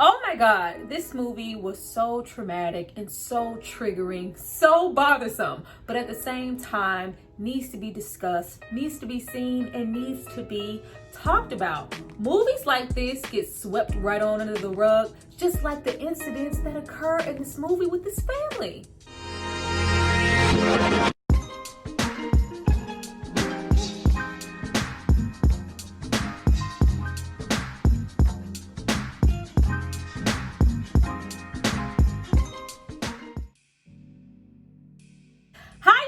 Oh my God, this movie was so traumatic and so triggering, so bothersome, but at the same time needs to be discussed, needs to be seen, and needs to be talked about. Movies like this get swept right on under the rug, just like the incidents that occur in this movie with this family.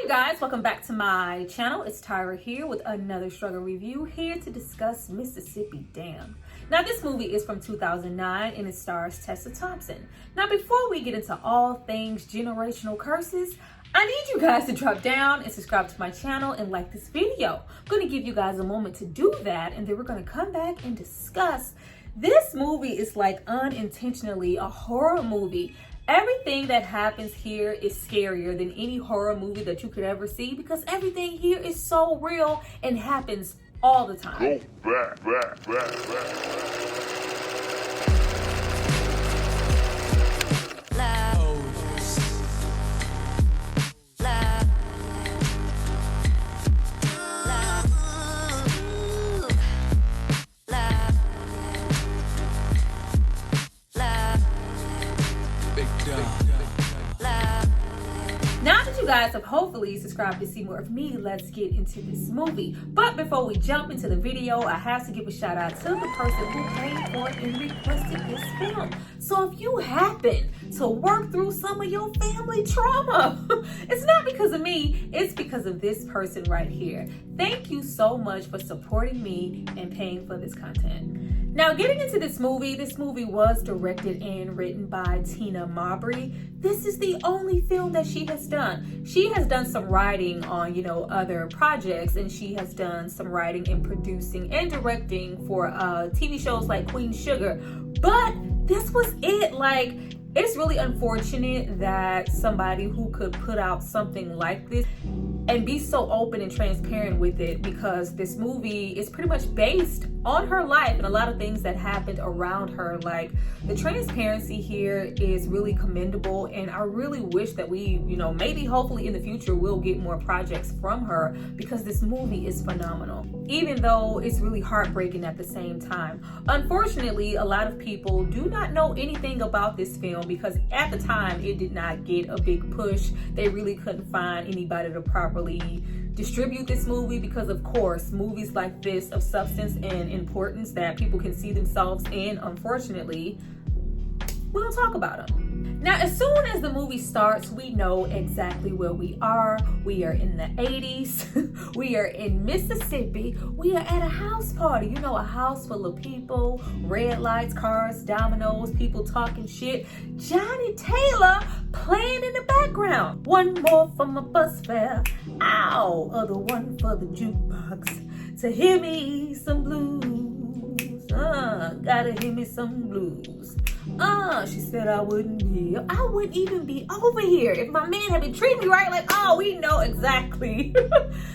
Guys, welcome back to my channel. It's Tyra here with another struggle review, here to discuss Mississippi Dam. Now, this movie is from 2009 and it stars Tessa Thompson. Now, before we get into all things generational curses, I need you guys to drop down and subscribe to my channel and like this video. I'm going to give you guys a moment to do that, and then we're going to come back and discuss. This movie is like unintentionally a horror movie. Everything that happens here is scarier than any horror movie that you could ever see, because everything here is so real and happens all the time. Go back. Now that you guys have hopefully subscribed to see more of me, let's get into this movie. But before we jump into the video, I have to give a shout out to the person who paid for it and requested this film. So if you happen to work through some of your family trauma, it's not because of me, it's because of this person right here. Thank you so much for supporting me and paying for this content. Now, getting into this movie was directed and written by Tina Mabry. This is the only film that she has done. She has done some writing on, other projects, and she has done some writing and producing and directing for TV shows like Queen Sugar. But this was it. It's really unfortunate that somebody who could put out something like this and be so open and transparent with it, because this movie is pretty much based on her life and a lot of things that happened around her. The transparency here is really commendable, and I really wish that we, maybe hopefully in the future we'll get more projects from her, because this movie is phenomenal, even though it's really heartbreaking at the same time. Unfortunately, a lot of people do not know anything about this film, because at the time it did not get a big push. They really couldn't find anybody to properly distribute this movie, because of course movies like this of substance and importance that people can see themselves in, unfortunately, we don't talk about them. Now, as soon as the movie starts, we know exactly where we are. We are in the 80s. We are in Mississippi. We are at a house party. A house full of people, red lights, cars, dominoes, people talking shit. Johnny Taylor playing in the background. One more for my bus fare. Ow, other one for the jukebox. To hear me some blues. Gotta hear me some blues. She said I wouldn't even be over here if my man had been treating me right. We know exactly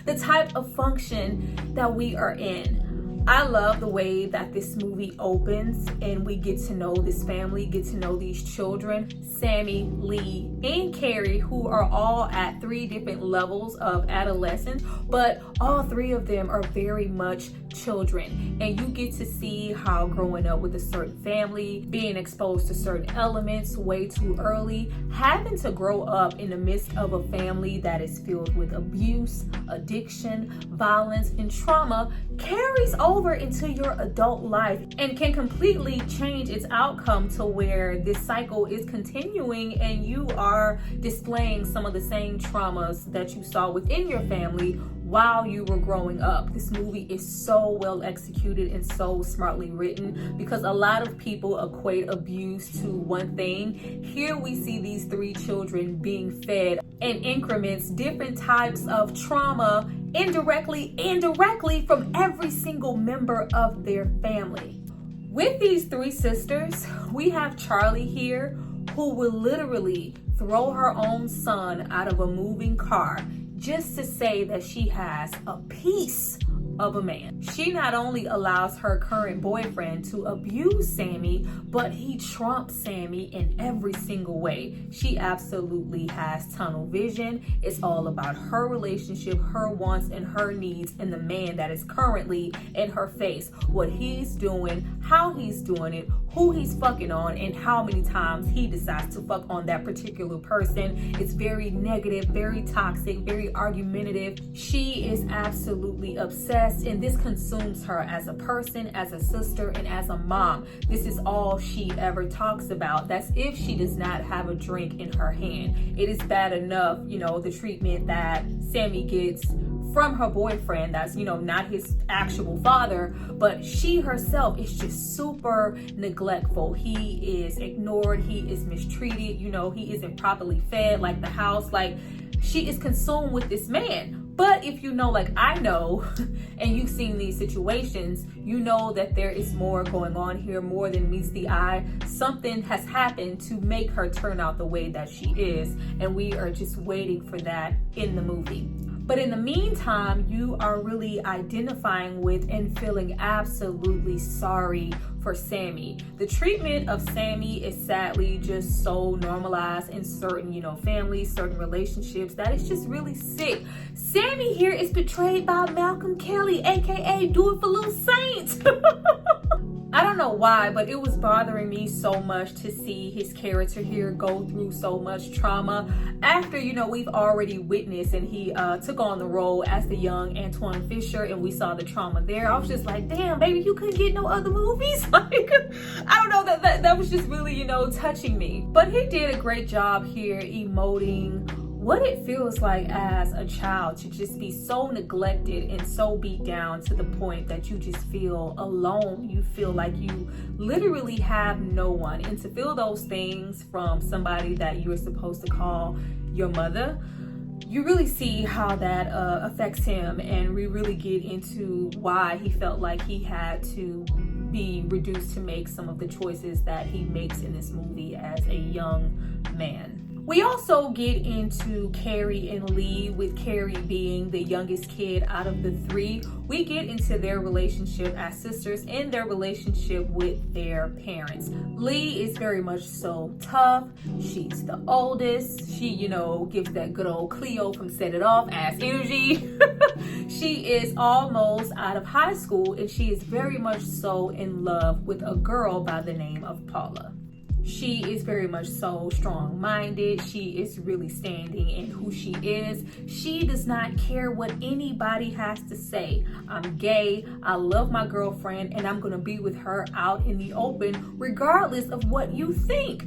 the type of function that we are in. I love the way that this movie opens and we get to know this family, get to know these children, Sammy, Lee, and Carrie, who are all at 3 different levels of adolescence, but all 3 of them are very much children. And you get to see how growing up with a certain family, being exposed to certain elements way too early, having to grow up in the midst of a family that is filled with abuse, addiction, violence, and trauma carries over into your adult life and can completely change its outcome to where this cycle is continuing and you are displaying some of the same traumas that you saw within your family while you were growing up. This movie is so well executed and so smartly written, because a lot of people equate abuse to one thing. Here we see these 3 children being fed in increments different types of trauma, indirectly and directly, from every single member of their family. With these 3 sisters, we have Charlie here, who will literally throw her own son out of a moving car just to say that she has a piece of a man. She not only allows her current boyfriend to abuse Sammy, but he trumps Sammy in every single way. She absolutely has tunnel vision. It's all about her relationship, her wants and her needs, and the man that is currently in her face. What he's doing, how he's doing it, who he's fucking on, and how many times he decides to fuck on that particular person. It's very negative, very toxic, very argumentative. She is absolutely obsessed, and this consumes her as a person, as a sister, and as a mom. This is all she ever talks about. That's if she does not have a drink in her hand. It is bad enough, the treatment that Sammy gets from her boyfriend that's, not his actual father, but she herself is just super neglectful. He is ignored, he is mistreated, he isn't properly fed, like the house, like she is consumed with this man. But if like I know, and you've seen these situations, you know that there is more going on here, more than meets the eye. Something has happened to make her turn out the way that she is, and we are just waiting for that in the movie. But in the meantime, you are really identifying with and feeling absolutely sorry for Sammy. The treatment of Sammy is sadly just so normalized in certain, families, certain relationships, that it's just really sick. Sammy here is portrayed by Malcolm Kelley, aka Do It for Little Saint. I don't know why, but it was bothering me so much to see his character here go through so much trauma after, we've already witnessed, and he took on the role as the young Antoine Fisher, and we saw the trauma there. I was just like, damn, baby, you couldn't get no other movies? Like, I don't know, that was just really, touching me. But he did a great job here emoting what it feels like as a child to just be so neglected and so beat down to the point that you just feel alone. You feel like you literally have no one. And to feel those things from somebody that you're supposed to call your mother, you really see how that affects him. And we really get into why he felt like he had to be reduced to make some of the choices that he makes in this movie as a young man. We also get into Carrie and Lee, with Carrie being the youngest kid out of the three. We get into their relationship as sisters and their relationship with their parents. Lee is very much so tough. She's the oldest. She, gives that good old Cleo from Set It Off ass energy. She is almost out of high school, and she is very much so in love with a girl by the name of Paula. She is very much so strong-minded. She is really standing in who she is. She does not care what anybody has to say. I'm gay, I love my girlfriend, and I'm gonna be with her out in the open regardless of what you think.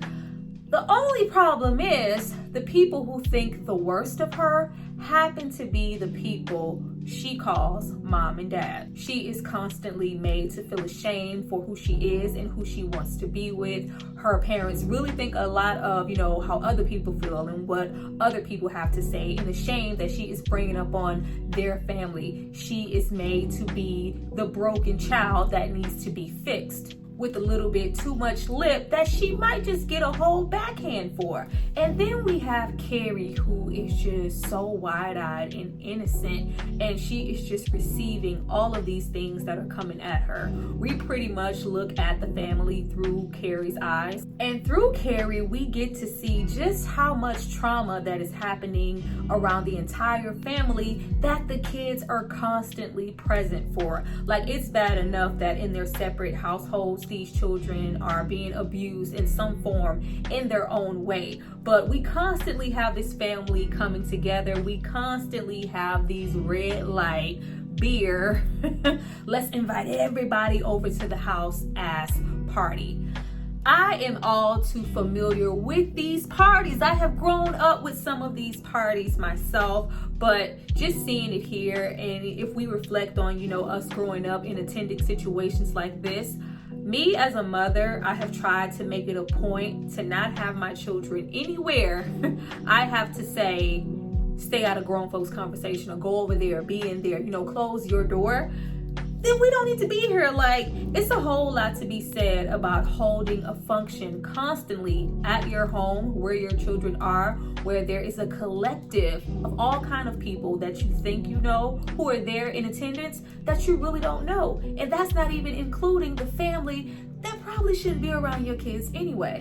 The only problem is the people who think the worst of her happen to be the people she calls mom and dad. She is constantly made to feel ashamed for who she is and who she wants to be with. Her parents really think a lot of, how other people feel and what other people have to say, and the shame that she is bringing up on their family. She is made to be the broken child that needs to be fixed, with a little bit too much lip that she might just get a whole backhand for. And then we have Carrie, who is just so wide-eyed and innocent, and she is just receiving all of these things that are coming at her. We pretty much look at the family through Carrie's eyes, and through Carrie we get to see just how much trauma that is happening around the entire family that the kids are constantly present for. Like, it's bad enough that in their separate households these children are being abused in some form in their own way, but we constantly have this family coming together. We constantly have these red light beer let's invite everybody over to the house ass party. I am all too familiar with these parties. I have grown up with some of these parties myself, but just seeing it here, and if we reflect on, us growing up in attending situations like this, me as a mother, I have tried to make it a point to not have my children anywhere I have to say, stay out of grown folks' conversation, or go over there, be in there, close your door. then we don't need to be here. Like, it's a whole lot to be said about holding a function constantly at your home where your children are, where there is a collective of all kind of people that you think you know who are there in attendance that you really don't know. And that's not even including the family that probably shouldn't be around your kids anyway.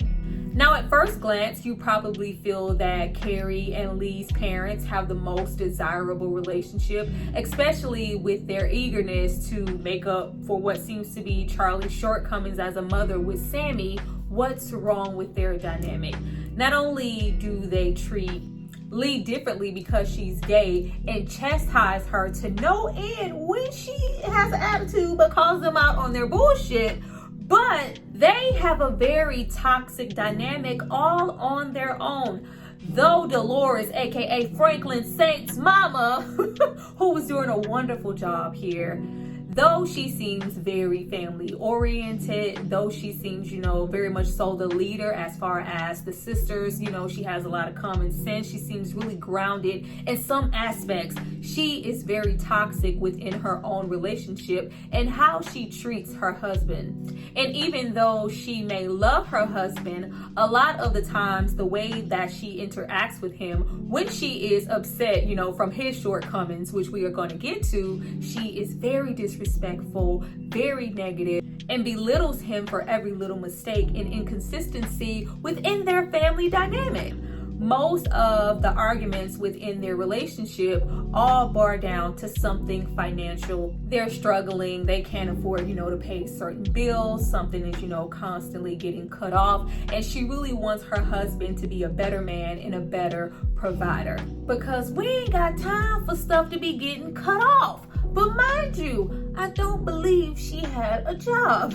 Now, at first glance, you probably feel that Carrie and Lee's parents have the most desirable relationship, especially with their eagerness to make up for what seems to be Charlie's shortcomings as a mother with Sammy. What's wrong with their dynamic? Not only do they treat Lee differently because she's gay and chastise her to no end when she has an attitude but calls them out on their bullshit, but they have a very toxic dynamic all on their own. Though Dolores, aka Franklin Saint's mama, who was doing a wonderful job here, though she seems very family oriented, though she seems, very much so the leader as far as the sisters, she has a lot of common sense. She seems really grounded in some aspects. She is very toxic within her own relationship and how she treats her husband. And even though she may love her husband, a lot of the times the way that she interacts with him when she is upset, from his shortcomings, which we are going to get to, she is very disrespectful, very negative, and belittles him for every little mistake and inconsistency within their family dynamic. Most of the arguments within their relationship all bar down to something financial. They're struggling. They can't afford, to pay certain bills. Something is, constantly getting cut off. And she really wants her husband to be a better man and a better provider. Because we ain't got time for stuff to be getting cut off. But mind you, I don't believe she had a job.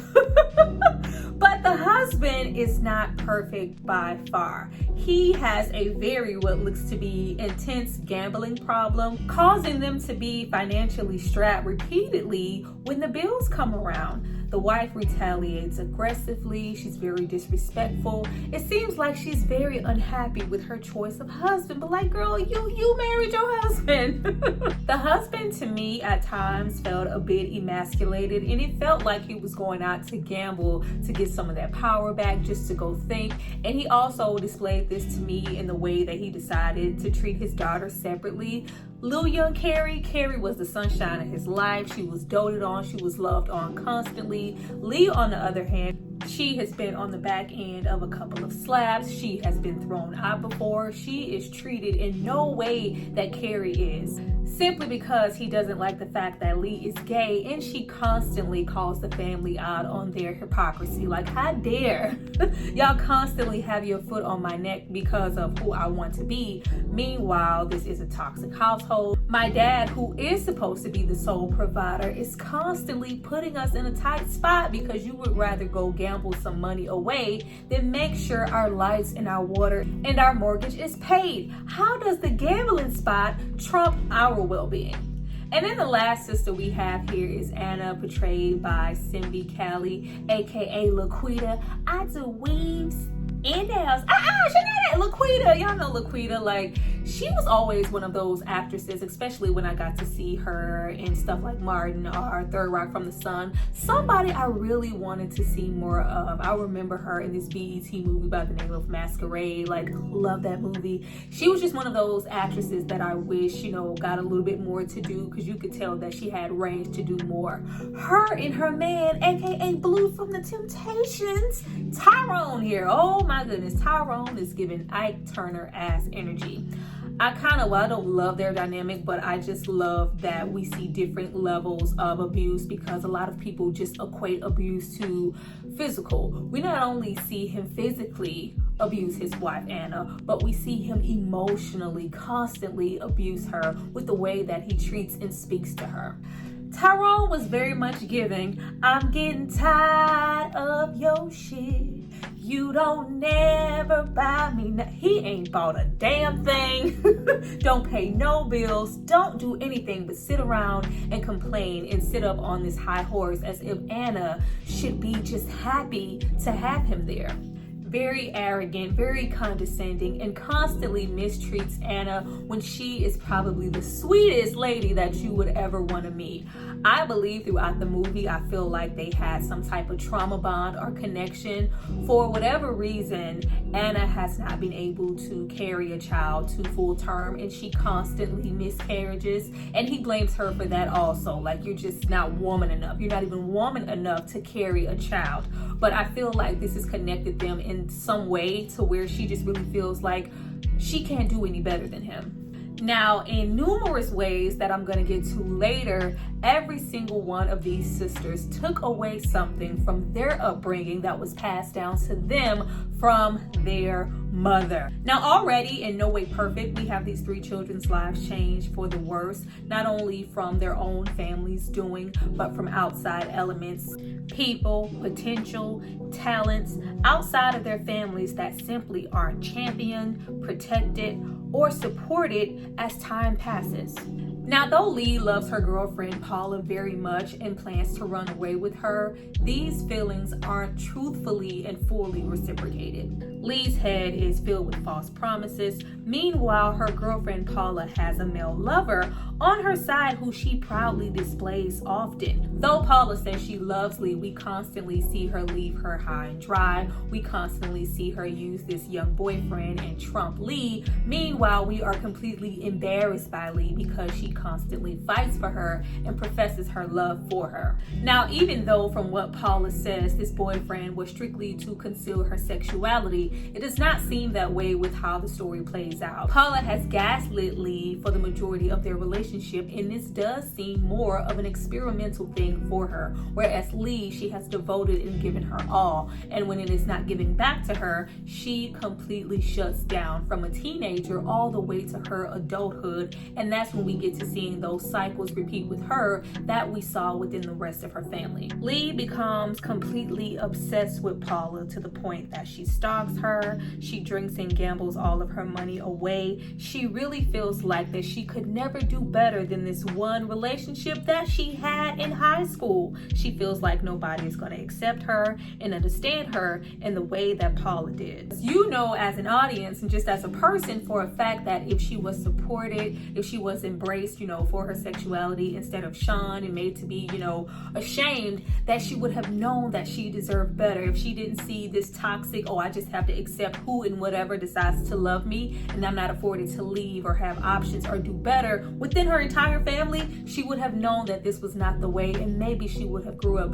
But the husband is not perfect by far. He has a very what looks to be intense gambling problem, causing them to be financially strapped repeatedly when the bills come around. The wife retaliates aggressively. She's very disrespectful. It seems like she's very unhappy with her choice of husband. But like, girl, you married your husband. The husband, to me, at times felt a bit emasculated, and it felt like he was going out to gamble to get some of that power back, just to go think. And he also displayed this to me in the way that he decided to treat his daughter separately. Little young Carrie was the sunshine of his life. She was doted on. She was loved on constantly. Lee, on the other hand, she has been on the back end of a couple of slaps. She has been thrown out before. She is treated in no way that Carrie is, simply because he doesn't like the fact that Lee is gay, and she constantly calls the family out on their hypocrisy. Like, how dare y'all constantly have your foot on my neck because of who I want to be. Meanwhile, this is a toxic household. My dad, who is supposed to be the sole provider, is constantly putting us in a tight spot because you would rather go gamble some money away than make sure our lights and our water and our mortgage is paid. How does the gambling spot trump our well-being? And then the last sister we have here is Anna, portrayed by Cindy Kelley, aka Laquita. I do weaves and nails. She not that Laquita. Y'all know Laquita. Like, she was always one of those actresses, especially when I got to see her in stuff like Martin or Third Rock from the Sun. Somebody I really wanted to see more of. I remember her in this BET movie by the name of Masquerade. Like, love that movie. She was just one of those actresses that I wish, got a little bit more to do, because you could tell that she had range to do more. Her and her man, aka Blue from the Temptations, Tyrone here. Oh my goodness, Tyrone is giving Ike Turner ass energy. I don't love their dynamic, but I just love that we see different levels of abuse, because a lot of people just equate abuse to physical. We not only see him physically abuse his wife Anna, but we see him emotionally constantly abuse her with the way that he treats and speaks to her. Tyrone was very much giving, I'm getting tired of your shit. You don't never buy me. He ain't bought a damn thing. Don't pay no bills. Don't do anything but sit around and complain and sit up on this high horse as if Anna should be just happy to have him there. very arrogant, very condescending, and constantly mistreats Anna when she is probably the sweetest lady that you would ever want to meet. I believe throughout the movie, I feel like they had some type of trauma bond or connection. For whatever reason, Anna has not been able to carry a child to full term, and she constantly miscarriages, and he blames her for that also. Like, you're just not woman enough. You're not even woman enough to carry a child. But I feel like this has connected them in some way to where she just really feels like she can't do any better than him. Now, in numerous ways that I'm going to get to later, every single one of these sisters took away something from their upbringing that was passed down to them from their mother. Now, already in no way perfect, we have these three children's lives changed for the worse, not only from their own families doing, but from outside elements, people, potential, talents outside of their families that simply aren't championed, protected, or supported as time passes. Now, though Lee loves her girlfriend Paula very much and plans to run away with her, these feelings aren't truthfully and fully reciprocated. Lee's head is filled with false promises. Meanwhile, her girlfriend Paula has a male lover on her side who she proudly displays often. Though Paula says she loves Lee, we constantly see her leave her high and dry. We constantly see her use this young boyfriend and trump Lee. Meanwhile, we are completely embarrassed by Lee because she constantly fights for her and professes her love for her. Now, even though from what Paula says, this boyfriend was strictly to conceal her sexuality, it does not seem that way with how the story plays out. Paula has gaslit Lee for the majority of their relationship, and this does seem more of an experimental thing for her, whereas Lee, she has devoted and given her all, and when it is not given back to her, she completely shuts down from a teenager all the way to her adulthood, and that's when we get to seeing those cycles repeat with her that we saw within the rest of her family. Lee becomes completely obsessed with Paula to the point that she stalks her, she drinks and gambles all of her money away. She really feels like that she could never do better than this one relationship that she had in high school. She feels like nobody is going to accept her and understand her in the way that Paula did. You know, as an audience and just as a person, for a fact that if she was supported, if she was embraced, for her sexuality instead of shunned and made to be, ashamed, that she would have known that she deserved better. If she didn't see this toxic, I just have to accept who and whatever decides to love me and I'm not afforded to leave or have options or do better within her entire family, she would have known that this was not the way, and maybe she would have grew up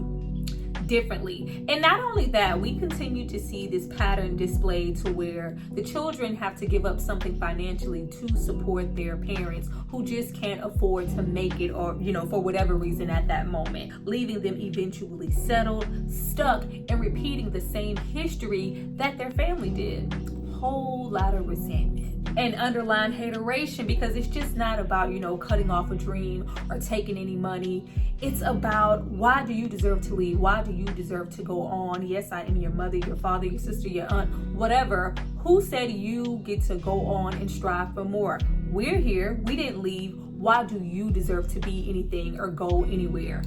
differently. And not only that, we continue to see this pattern displayed to where the children have to give up something financially to support their parents who just can't afford to make it, or for whatever reason at that moment, leaving them eventually settled, stuck, and repeating the same history that their family did. Whole lot of resentment and underlying hateration, because it's just not about cutting off a dream or taking any money. It's about, why do you deserve to leave? Why do you deserve to go on? Yes, I am your mother, your father, your sister, your aunt, whatever. Who said you get to go on and strive for more? We're here, we didn't leave. Why do you deserve to be anything or go anywhere?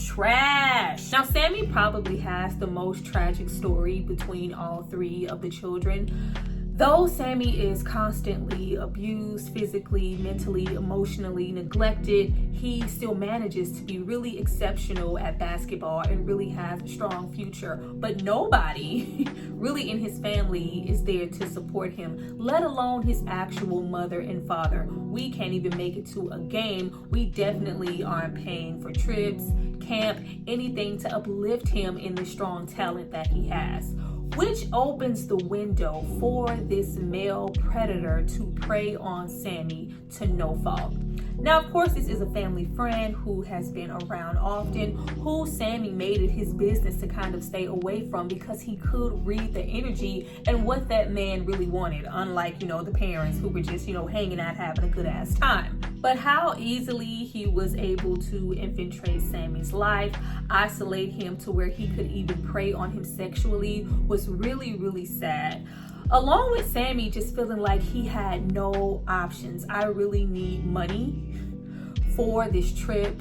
Trash. Now, Sammy probably has the most tragic story between all three of the children. Though Sammy is constantly abused physically, mentally, emotionally, neglected, he still manages to be really exceptional at basketball and really has a strong future. But nobody really in his family is there to support him, let alone his actual mother and father. We can't even make it to a game. We definitely aren't paying for trips, camp, anything to uplift him in the strong talent that he has, which opens the window for this male predator to prey on Sammy to no fault. Now, of course, this is a family friend who has been around often, who Sammy made it his business to kind of stay away from because he could read the energy and what that man really wanted, unlike, the parents who were just, hanging out, having a good ass time. But how easily he was able to infiltrate Sammy's life, isolate him to where he could even prey on him sexually, was really, really sad. Along with Sammy just feeling like he had no options. I really need money for this trip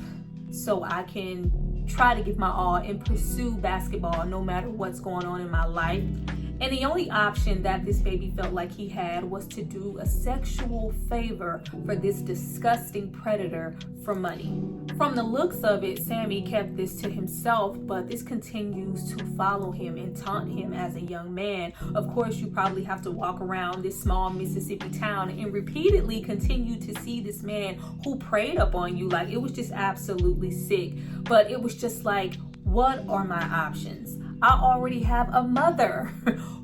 so I can try to give my all and pursue basketball no matter what's going on in my life. And the only option that this baby felt like he had was to do a sexual favor for this disgusting predator for money. From the looks of it, Sammy kept this to himself, but this continues to follow him and taunt him as a young man. Of course, you probably have to walk around this small Mississippi town and repeatedly continue to see this man who preyed upon you. Like, it was just absolutely sick. But it was just like, what are my options? I already have a mother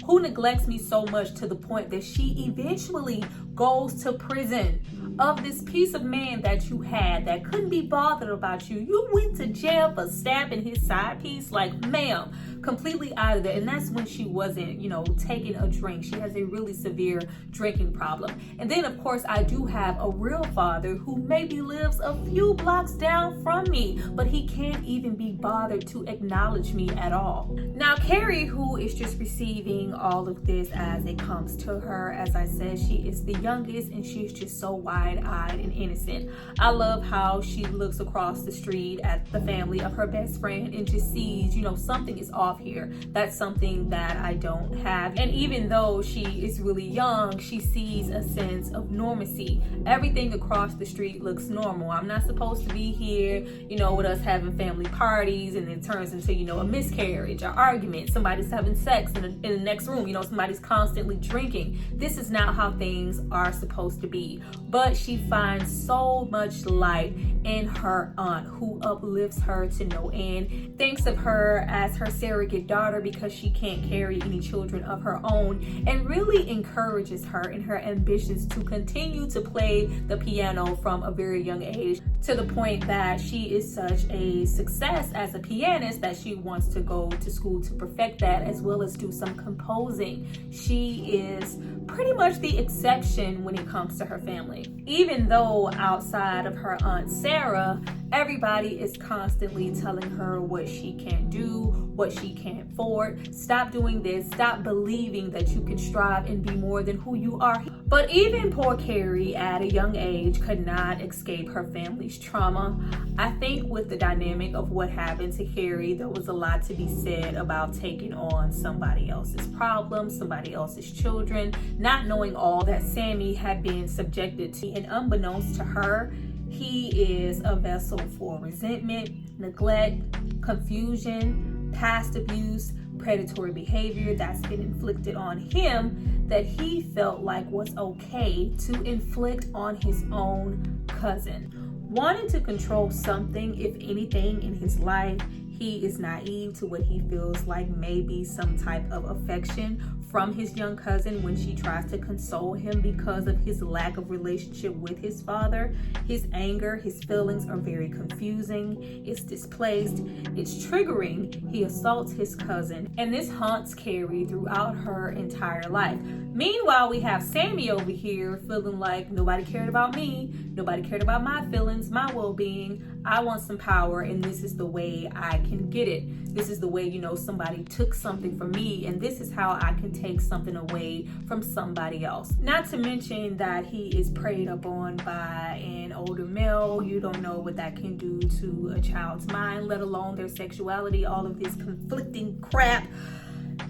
who neglects me so much to the point that she eventually goes to prison. Of this piece of man that you had that couldn't be bothered about you, you went to jail for stabbing his side piece. Like, ma'am, completely out of there. And that's when she wasn't, taking a drink. She has a really severe drinking problem. And then, of course, I do have a real father who maybe lives a few blocks down from me, but he can't even be bothered to acknowledge me at all. Now, Carrie, who is just receiving all of this as it comes to her, as I said, she is the youngest and she's just so wide-eyed and innocent. I love how she looks across the street at the family of her best friend and just sees, something is off here. That's something that I don't have. And even though she is really young, she sees a sense of normalcy. Everything across the street looks normal. I'm not supposed to be here, with us having family parties and it turns into, a miscarriage, an argument, somebody's having sex in the next room, somebody's constantly drinking. This is not how things are supposed to be. But she finds so much light in her aunt, who uplifts her to no end, thinks of her as her surrogate daughter because she can't carry any children of her own, and really encourages her in her ambitions to continue to play the piano from a very young age, to the point that she is such a success as a pianist that she wants to go to school to perfect that, as well as do some composing. She is pretty much the exception when it comes to her family. Even though outside of her Aunt Sarah, everybody is constantly telling her what she can't do, what she can't afford. Stop doing this. Stop believing that you can strive and be more than who you are. But even poor Carrie at a young age could not escape her family's trauma. I think with the dynamic of what happened to Carrie, there was a lot to be said about taking on somebody else's problems, somebody else's children, not knowing all that Sammy had been subjected to. And unbeknownst to her, he is a vessel for resentment, neglect, confusion, past abuse, predatory behavior that's been inflicted on him that he felt like was okay to inflict on his own cousin. Wanting to control something, if anything, in his life, he is naive to what he feels like maybe some type of affection from his young cousin when she tries to console him because of his lack of relationship with his father. His anger, his feelings are very confusing. It's displaced. It's triggering. He assaults his cousin, and this haunts Carrie throughout her entire life. Meanwhile, we have Sammy over here feeling like nobody cared about me. Nobody cared about my feelings, my well-being. I want some power, and this is the way I can get it. This is the way, somebody took something from me, and this is how I can take something away from somebody else. Not to mention that he is preyed upon by an older male. You don't know what that can do to a child's mind, let alone their sexuality, all of this conflicting crap.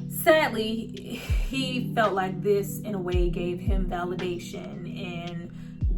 Sadly, he felt like this in a way gave him validation, and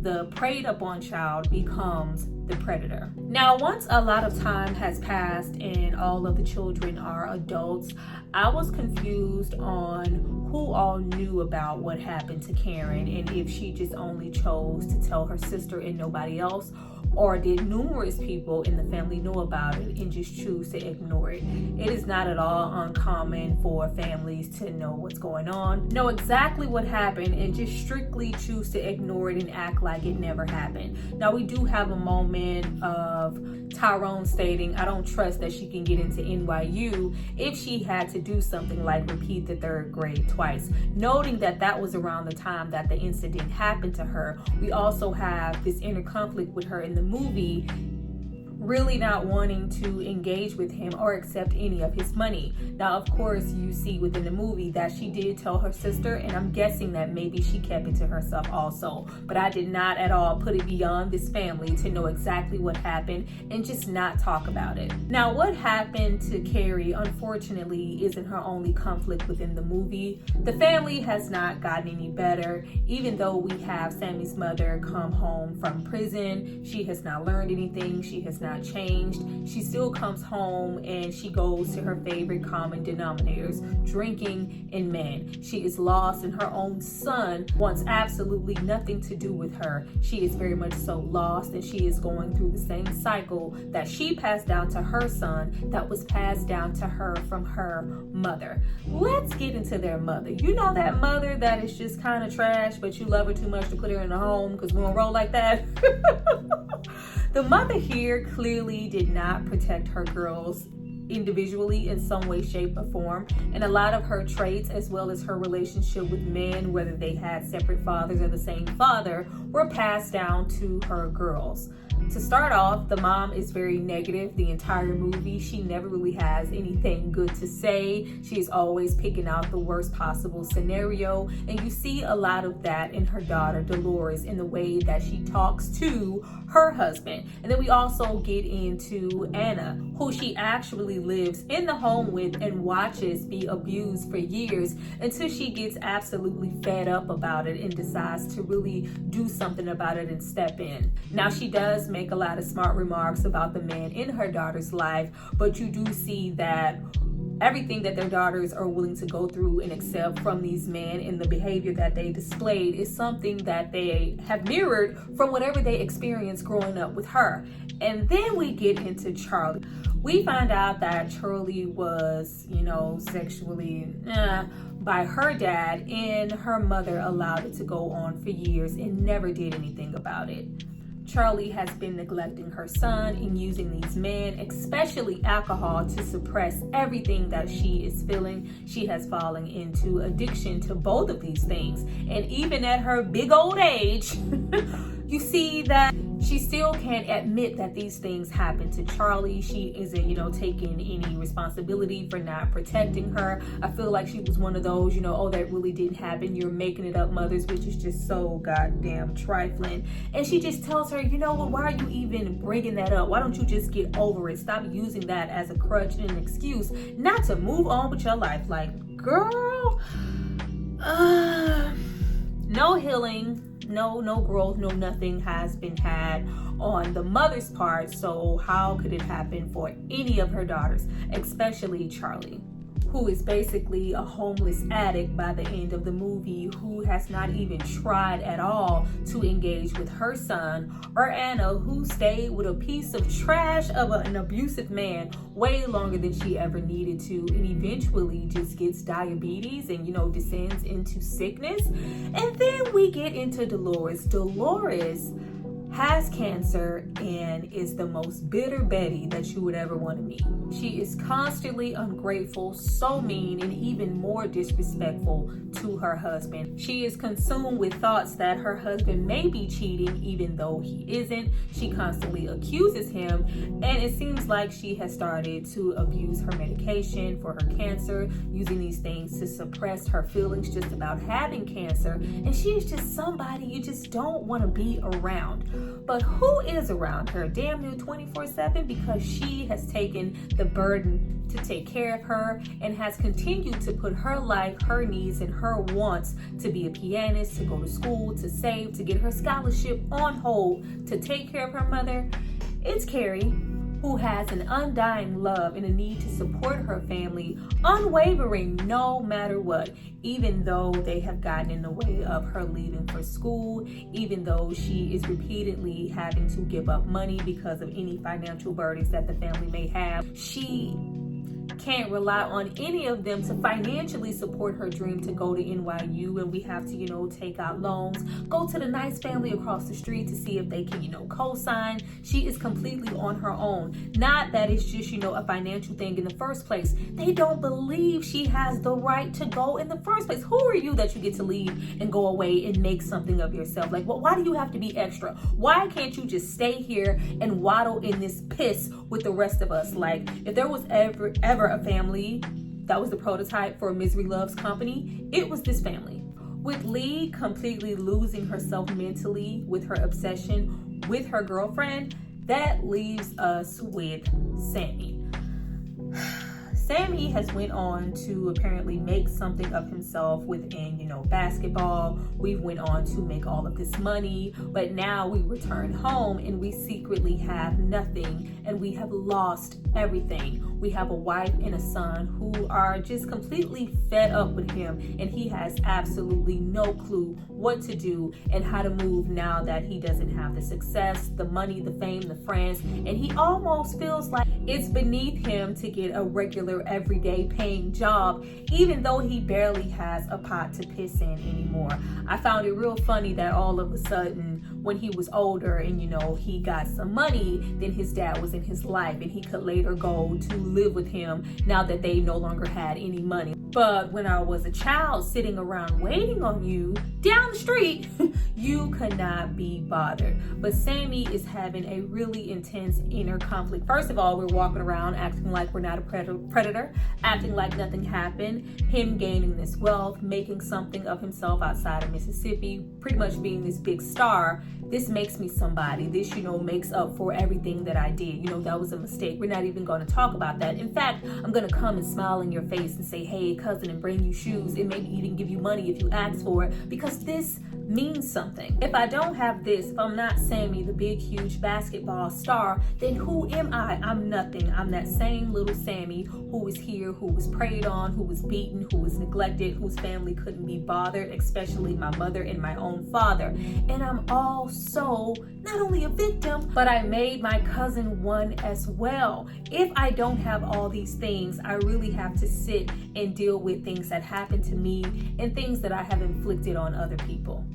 the preyed upon child becomes the predator. Now, once a lot of time has passed and all of the children are adults, I was confused on who all knew about what happened to Karen, and if she just only chose to tell her sister and nobody else, or did numerous people in the family know about it and just choose to ignore it. It is not at all uncommon for families to know what's going on, know exactly what happened, and just strictly choose to ignore it and act like it never happened. Now, we do have a moment of Tyrone stating, I don't trust that she can get into NYU if she had to do something like repeat the third grade twice. Noting that that was around the time that the incident happened to her, we also have this inner conflict with her in the movie, really not wanting to engage with him or accept any of his money. Now, of course, you see within the movie that she did tell her sister, and I'm guessing that maybe she kept it to herself also. But I did not at all put it beyond this family to know exactly what happened and just not talk about it. Now, what happened to Carrie, unfortunately, isn't her only conflict within the movie. The family has not gotten any better. Even though we have Sammy's mother come home from prison, she has not learned anything. She has not changed. She still comes home and she goes to her favorite common denominators, drinking and men. She is lost, and her own son wants absolutely nothing to do with her. She is very much so lost, and she is going through the same cycle that she passed down to her son, that was passed down to her from her mother. Let's get into their mother. You know that mother that is just kind of trash, but you love her too much to put her in a home because we don't roll like that. The mother here clearly did not protect her girls individually in some way, shape, or form, and a lot of her traits, as well as her relationship with men, whether they had separate fathers or the same father, were passed down to her girls. To start off, the mom is very negative the entire movie. She never really has anything good to say. She is always picking out the worst possible scenario, and you see a lot of that in her daughter Dolores, in the way that she talks to her husband. And then we also get into Anna, who she actually lives in the home with and watches be abused for years, until she gets absolutely fed up about it and decides to really do something about it and step in. Now, she does make a lot of smart remarks about the man in her daughter's life, but you do see that everything that their daughters are willing to go through and accept from these men and the behavior that they displayed is something that they have mirrored from whatever they experienced growing up with her. And then we get into Charlie. We find out that Charlie was, sexually by her dad, and her mother allowed it to go on for years and never did anything about it. Charlie has been neglecting her son and using these men, especially alcohol, to suppress everything that she is feeling. She has fallen into addiction to both of these things. And even at her big old age, you see that she still can't admit that these things happen to Charlie. She isn't, taking any responsibility for not protecting her. I feel like she was one of those, oh, that really didn't happen, you're making it up mothers, which is just so goddamn trifling. And she just tells her, why are you even bringing that up? Why don't you just get over it? Stop using that as a crutch and an excuse not to move on with your life. Like, girl, no healing. No growth, no nothing has been had on the mother's part. So how could it happen for any of her daughters, especially Charlie, who is basically a homeless addict by the end of the movie, who has not even tried at all to engage with her son, or Anna, who stayed with a piece of trash of an abusive man way longer than she ever needed to, and eventually just gets diabetes and, descends into sickness. And then we get into Dolores. Dolores has cancer and is the most bitter Betty that you would ever want to meet. She is constantly ungrateful, so mean, and even more disrespectful to her husband. She is consumed with thoughts that her husband may be cheating even though he isn't. She constantly accuses him, and it seems like she has started to abuse her medication for her cancer, using these things to suppress her feelings just about having cancer. And she is just somebody you just don't want to be around. But who is around her damn near 24/7, because she has taken the burden to take care of her and has continued to put her life, her needs, and her wants to be a pianist, to go to school, to save, to get her scholarship on hold, to take care of her mother. It's Carrie, who has an undying love and a need to support her family, unwavering no matter what, even though they have gotten in the way of her leaving for school, even though she is repeatedly having to give up money because of any financial burdens that the family may have. She can't rely on any of them to financially support her dream to go to NYU, and we have to, take out loans, go to the nice family across the street to see if they can, co-sign. She is completely on her own. Not that it's just, a financial thing in the first place. They don't believe she has the right to go in the first place. Who are you that you get to leave and go away and make something of yourself? Like, why do you have to be extra? Why can't you just stay here and waddle in this piss with the rest of us? Like, if there was ever a family that was the prototype for Misery Loves Company, it was this family. With Lee completely losing herself mentally with her obsession with her girlfriend, that leaves us with Sammy. Sammy has went on to apparently make something of himself within, basketball. We went on to make all of this money, but now we return home and we secretly have nothing, and we have lost everything. We have a wife and a son who are just completely fed up with him, and he has absolutely no clue what to do and how to move now that he doesn't have the success, the money, the fame, the friends, and he almost feels like it's beneath him to get a regular, everyday paying job, even though he barely has a pot to piss in anymore. I found it real funny that all of a sudden, when he was older and he got some money, then his dad was in his life and he could later go to live with him now that they no longer had any money. But when I was a child sitting around waiting on you down the street, you could not be bothered. But Sammy is having a really intense inner conflict. First of all, we're walking around acting like we're not a predator, acting like nothing happened, him gaining this wealth, making something of himself outside of Mississippi, pretty much being this big star. This makes me somebody. This, makes up for everything that I did. That was a mistake. We're not even going to talk about that. In fact, I'm going to come and smile in your face and say, hey, cousin, and bring you shoes and maybe even give you money if you ask for it, because this means something. If I don't have this, if I'm not Sammy, the big, huge basketball star, then who am I? I'm nothing. I'm that same little Sammy who was here, who was preyed on, who was beaten, who was neglected, whose family couldn't be bothered, especially my mother and my own father. And I'm also not only a victim, but I made my cousin one as well. If I don't have all these things, I really have to sit and deal with things that happen to me and things that I have inflicted on other people.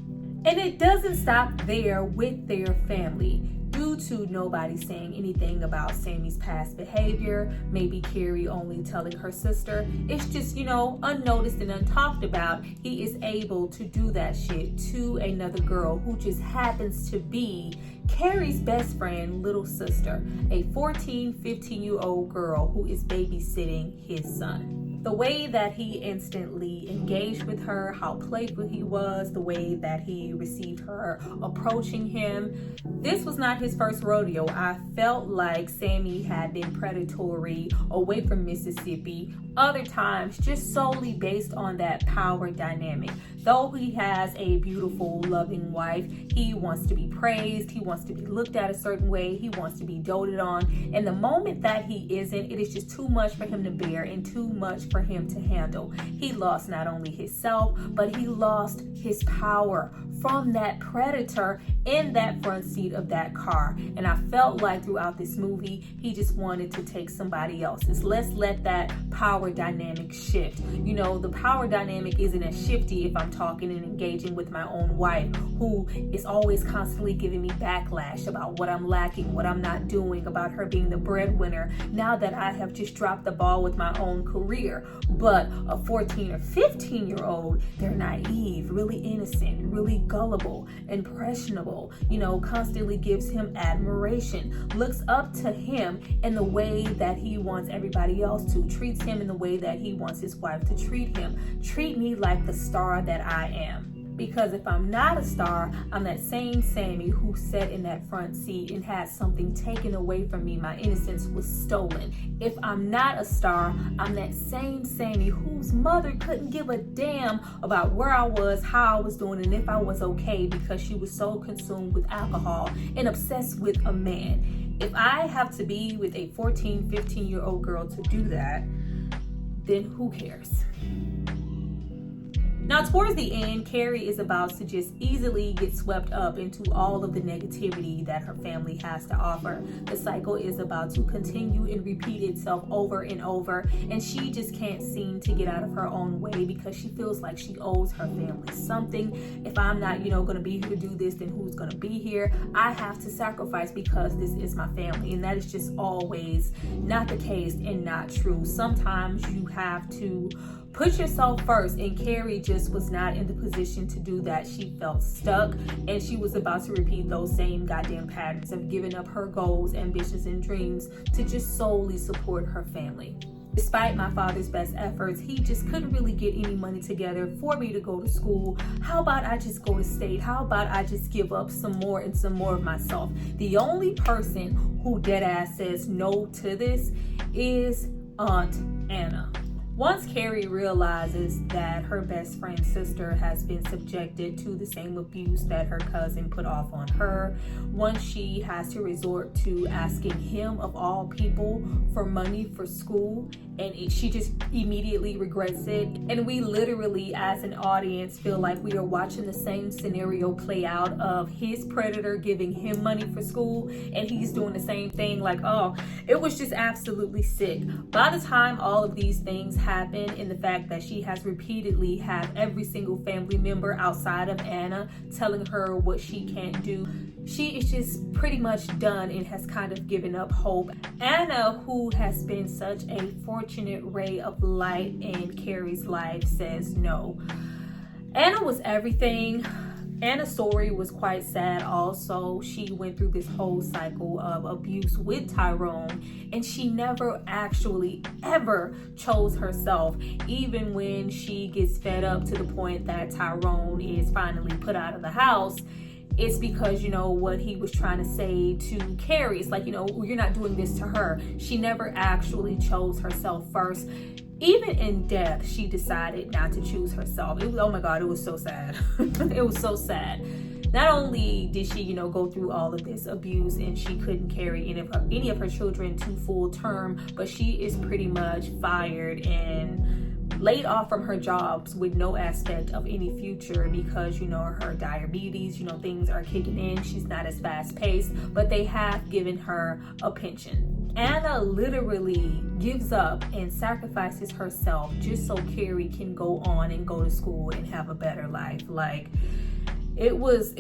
And it doesn't stop there with their family. Due to nobody saying anything about Sammy's past behavior, maybe Carrie only telling her sister, it's just, unnoticed and untalked about, he is able to do that shit to another girl who just happens to be Carrie's best friend, little sister, a 14, 15-year-old girl who is babysitting his son. The way that he instantly engaged with her, how playful he was, the way that he received her approaching him. This was not his first rodeo. I felt like Sammy had been predatory away from Mississippi other times, just solely based on that power dynamic. Though he has a beautiful, loving wife, he wants to be praised, he wants to be looked at a certain way, he wants to be doted on. And the moment that he isn't, it is just too much for him to bear and too much for him to handle. He lost not only himself, but he lost his power from that predator in that front seat of that car. And I felt like throughout this movie, he just wanted to take somebody else's. Let's let that power dynamic shift. The power dynamic isn't as shifty if I'm talking and engaging with my own wife, who is always constantly giving me backlash about what I'm lacking, what I'm not doing, about her being the breadwinner, now that I have just dropped the ball with my own career. But a 14 or 15-year-old, they're naive, really innocent, really gullible, impressionable, constantly gives him admiration, looks up to him in the way that he wants everybody else to, treats him in the way that he wants his wife to treat him. Treat me like the star that I am. Because if I'm not a star, I'm that same Sammy who sat in that front seat and had something taken away from me. My innocence was stolen. If I'm not a star, I'm that same Sammy whose mother couldn't give a damn about where I was, how I was doing, and if I was okay, because she was so consumed with alcohol and obsessed with a man. If I have to be with a 14, 15-year-old girl to do that, then who cares? Now, towards the end, Carrie is about to just easily get swept up into all of the negativity that her family has to offer. The cycle is about to continue and repeat itself over and over, and she just can't seem to get out of her own way because she feels like she owes her family something. If I'm not, going to be here to do this, then who's going to be here? I have to sacrifice because this is my family, and that is just always not the case and not true. Sometimes you have to put yourself first, and Carrie just was not in the position to do that. She felt stuck, and she was about to repeat those same goddamn patterns of giving up her goals, ambitions, and dreams to just solely support her family. Despite my father's best efforts, he just couldn't really get any money together for me to go to school. How about I just go to state? How about I just give up some more and some more of myself? The only person who deadass says no to this is Aunt Anna. Once Carrie realizes that her best friend's sister has been subjected to the same abuse that her cousin put off on her, once she has to resort to asking him, of all people, for money for school, and she just immediately regrets it. And we literally, as an audience, feel like we are watching the same scenario play out of his predator giving him money for school, and he's doing the same thing. Like, oh, it was just absolutely sick. By the time all of these things happen, and the fact that she has repeatedly had every single family member outside of Anna telling her what she can't do, she is just pretty much done and has kind of given up hope. Anna, who has been such a fortunate ray of light in Carrie's life, says no. Anna was everything. Anna's story was quite sad also. She went through this whole cycle of abuse with Tyrone, and she never actually ever chose herself, even when she gets fed up to the point that Tyrone is finally put out of the house. It's because, what he was trying to say to Carrie. It's like, you're not doing this to her. She never actually chose herself first. Even in death, she decided not to choose herself. Oh my God, it was so sad. It was so sad. Not only did she, go through all of this abuse and she couldn't carry any of her children to full term, but she is pretty much fired and laid off from her jobs with no aspect of any future because, her diabetes, things are kicking in. She's not as fast paced, but they have given her a pension. Anna literally gives up and sacrifices herself just so Carrie can go on and go to school and have a better life. Like, it was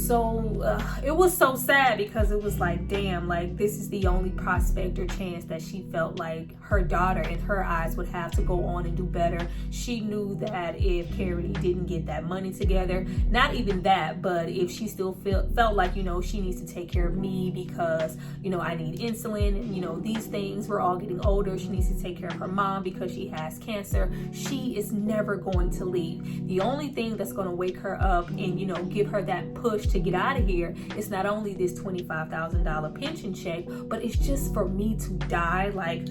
so sad because it was like, damn, like this is the only prospect or chance that she felt like her daughter in her eyes would have to go on and do better. She knew that if Carrie didn't get that money together, not even that, but if she still felt like, she needs to take care of me because, I need insulin and, these things, we're all getting older. She needs to take care of her mom because she has cancer. She is never going to leave. The only thing that's going to wake her up and, give her that push to get out of here is not only this $25,000 pension check, but it's just for me to die. Like,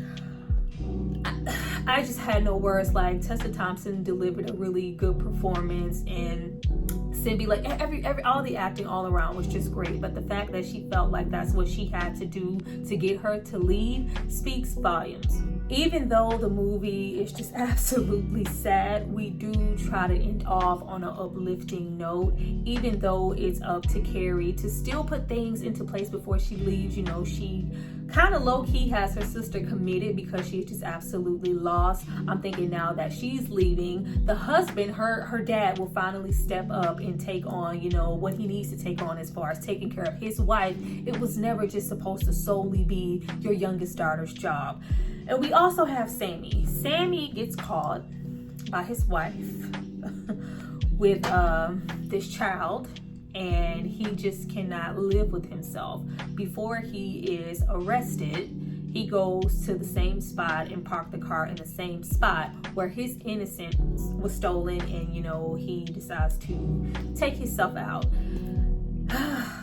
I just had no words. Like, Tessa Thompson delivered a really good performance, and Cindy, like all the acting all around was just great. But the fact that she felt like that's what she had to do to get her to leave speaks volumes. Even though the movie is just absolutely sad, we do try to end off on an uplifting note, even though it's up to Carrie to still put things into place before she leaves. She kind of low-key has her sister committed because she's just absolutely lost. I'm thinking now that she's leaving, the husband, her dad, will finally step up and take on, what he needs to take on as far as taking care of his wife. It was never just supposed to solely be your youngest daughter's job. And we also have Sammy. Sammy gets caught by his wife with this child, and he just cannot live with himself. Before he is arrested, he goes to the same spot and parked the car in the same spot where his innocence was stolen, and he decides to take himself out.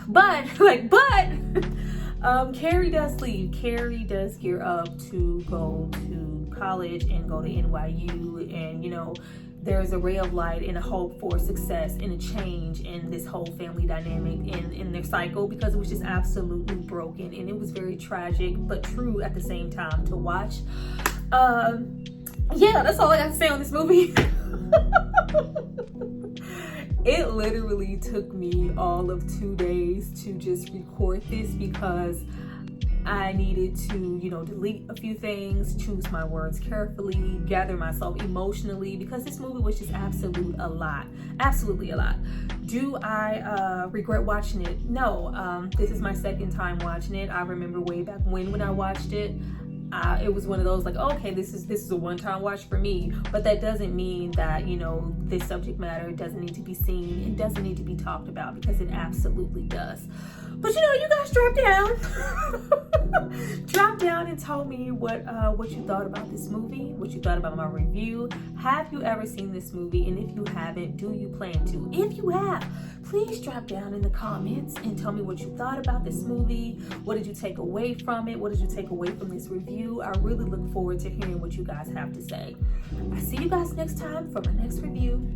But Carrie does leave. Carrie does gear up to go to college and go to NYU, and there's a ray of light and a hope for success and a change in this whole family dynamic in their cycle, because it was just absolutely broken, and it was very tragic but true at the same time to watch. Yeah, that's all I got to say on this movie. It literally took me all of 2 days to just record this because I needed to, delete a few things, choose my words carefully, gather myself emotionally, because this movie was just absolutely a lot. Do I regret watching it? No. This is my second time watching it. I remember way back when I watched it. It was one of those like, okay, this is a one-time watch for me, but that doesn't mean that, this subject matter doesn't need to be seen and doesn't need to be talked about, because it absolutely does. But you guys drop down and tell me what you thought about this movie, what you thought about my review. Have you ever seen this movie? And if you haven't, do you plan to? If you have, please drop down in the comments and tell me what you thought about this movie. What did you take away from it? What did you take away from this review? I really look forward to hearing what you guys have to say. I see you guys next time for my next review.